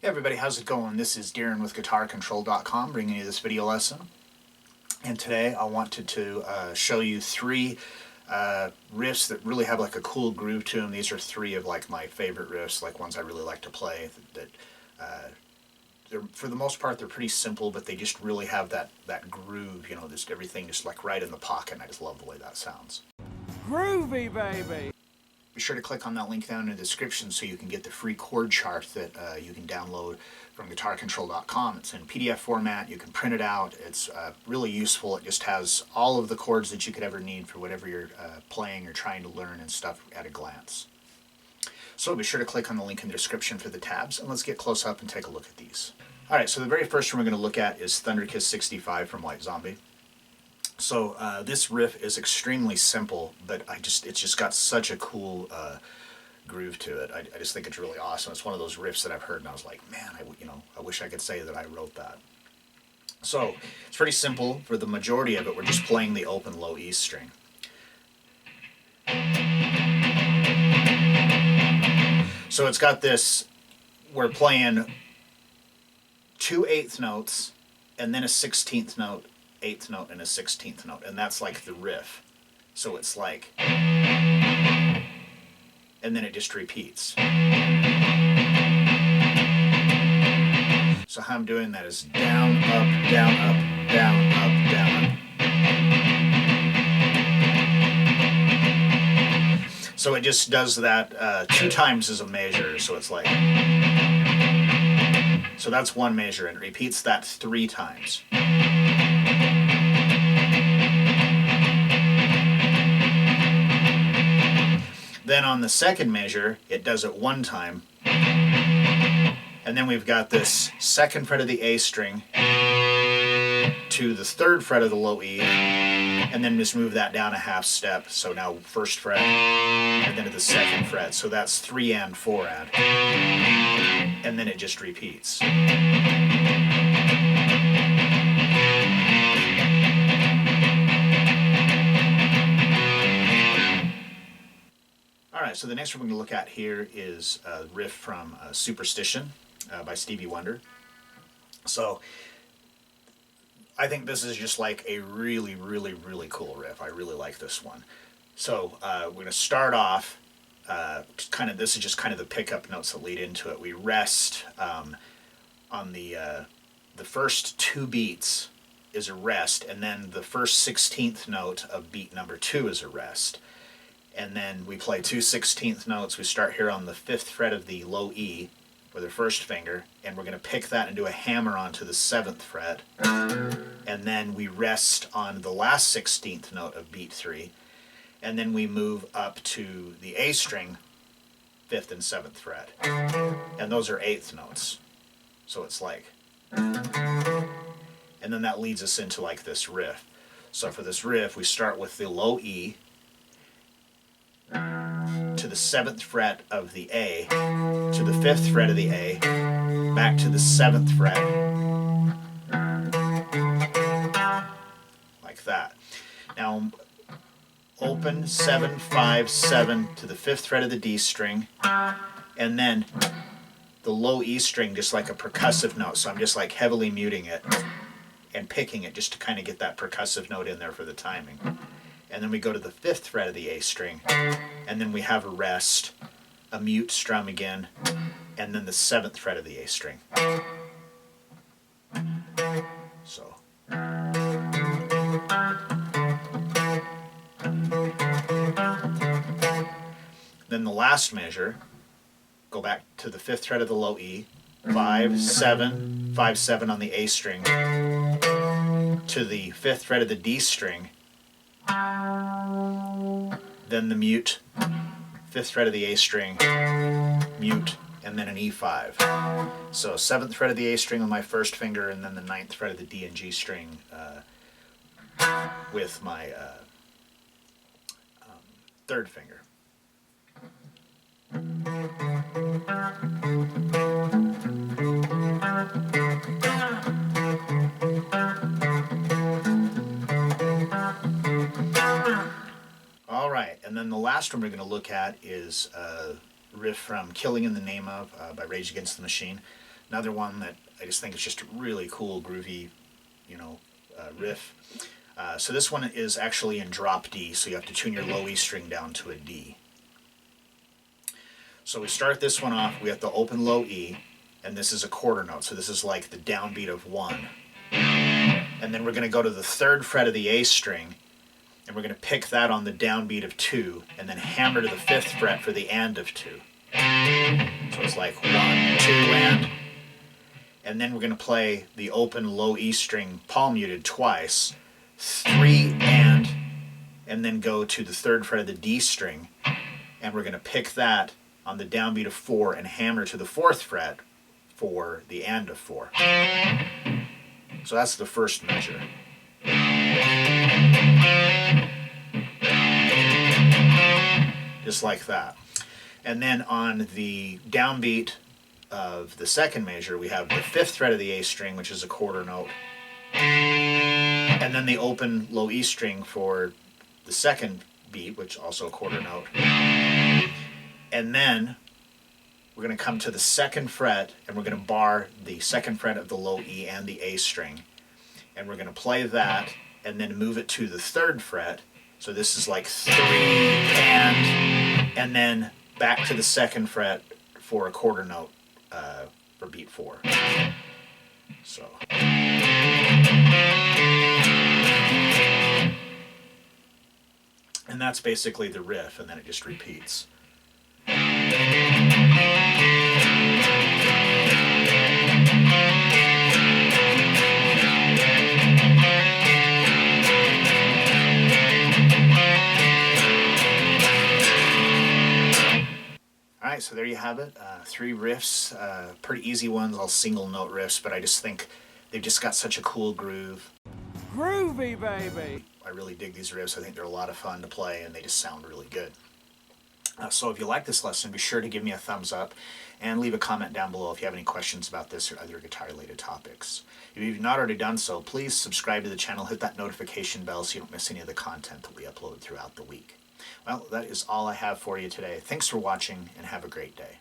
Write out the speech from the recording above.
Hey everybody, how's it going? This is Darrin with GuitarControl.com bringing you this video lesson. And today I wanted to show you three riffs that really have like a cool groove to them. These are three of like my favorite riffs, like ones I really like to play. They're, for the most part, they're pretty simple, but they just really have that groove, you know, just everything just like right in the pocket, and I just love the way that sounds. Groovy, baby! Be sure to click on that link down in the description so you can get the free chord chart that you can download from GuitarControl.com. It's in PDF format. You can print it out. It's really useful. It just has all of the chords that you could ever need for whatever you're playing or trying to learn and stuff at a glance. So be sure to click on the link in the description for the tabs, and let's get close up and take a look at these. Alright, so the very first one we're going to look at is Thunder Kiss 65 from White Zombie. So this riff is extremely simple, but it's just got such a cool groove to it. I just think it's really awesome. It's one of those riffs that I've heard and I was like, man, I wish I could say that I wrote that. So it's pretty simple. For the majority of it, we're just playing the open low E string. So it's got this, we're playing 2 8th notes and then a 16th note, 8th note, and a 16th note, and that's like the riff. So it's like, and then it just repeats. So how I'm doing that is down, up, down, up, down, up, down, up. So it just does that 2 times as a measure, so it's like, so that's one measure, and it repeats that 3 times. Then on the second measure, it does it 1 time. And then we've got this 2nd fret of the A string to the 3rd fret of the low E, and then just move that down a half step. So now 1st fret, and then to the 2nd fret. So that's 3 and 4 and. And then it just repeats. Alright, so the next one we're going to look at here is a riff from Superstition by Stevie Wonder. So I think this is just like a really, really, really cool riff. I really like this one. So we're going to start off, this is just kind of the pickup notes that lead into it. We rest on the first 2 beats is a rest, and then the first 16th note of beat number 2 is a rest. And then we play 2 16th notes. We start here on the 5th fret of the low E with our first finger, and we're going to pick that and do a hammer onto the 7th fret. And then we rest on the last 16th note of beat 3, and then we move up to the A string, 5th and 7th fret. And those are 8th notes. So it's like, and then that leads us into like this riff. So for this riff, we start with the low E to the 7th fret of the A, to the 5th fret of the A, back to the 7th fret, like that. Now open 7, 5, 7 to the 5th fret of the D string, and then the low E string just like a percussive note, so I'm just like heavily muting it and picking it just to kind of get that percussive note in there for the timing. And then we go to the 5th fret of the A string, and then we have a rest, a mute strum again, and then the 7th fret of the A string. So. Then the last measure, go back to the 5th fret of the low E, 5, 7, 5, 7 on the A string, to the 5th fret of the D string, then the mute, 5th fret of the A string, mute, and then an E5. So 7th fret of the A string with my first finger, and then the 9th fret of the D and G string with my 3rd finger. All right, and then the last one we're going to look at is a riff from Killing in the Name of by Rage Against the Machine. Another one that I just think is just a really cool, groovy, riff. So this one is actually in drop D, so you have to tune your low E string down to a D. So we start this one off, we have the open low E, and this is a quarter note, so this is like the downbeat of 1. And then we're going to go to the 3rd fret of the A string, and we're going to pick that on the downbeat of 2, and then hammer to the 5th fret for the and of 2. So it's like 1, 2, and. And then we're going to play the open low E string palm muted twice, 3 and then go to the 3rd fret of the D string, and we're going to pick that on the downbeat of 4 and hammer to the 4th fret for the and of 4. So that's the first measure. Just like that. And then on the downbeat of the second measure, we have the 5th fret of the A string, which is a quarter note, and then the open low E string for the second beat, which also a quarter note. And then we're going to come to the 2nd fret, and we're going to bar the 2nd fret of the low E and the A string, and we're going to play that and then move it to the 3rd fret. So this is like 3 and then back to the 2nd fret for a quarter note for beat 4. So. And that's basically the riff, and then it just repeats. Alright, so there you have it. 3 riffs, pretty easy ones, all single note riffs, but I just think they've just got such a cool groove. Groovy, baby. I really dig these riffs. I think they're a lot of fun to play, and they just sound really good. So if you like this lesson, be sure to give me a thumbs up and leave a comment down below if you have any questions about this or other guitar-related topics. If you've not already done so, please subscribe to the channel, hit that notification bell so you don't miss any of the content that we upload throughout the week. Well, that is all I have for you today. Thanks for watching, and have a great day.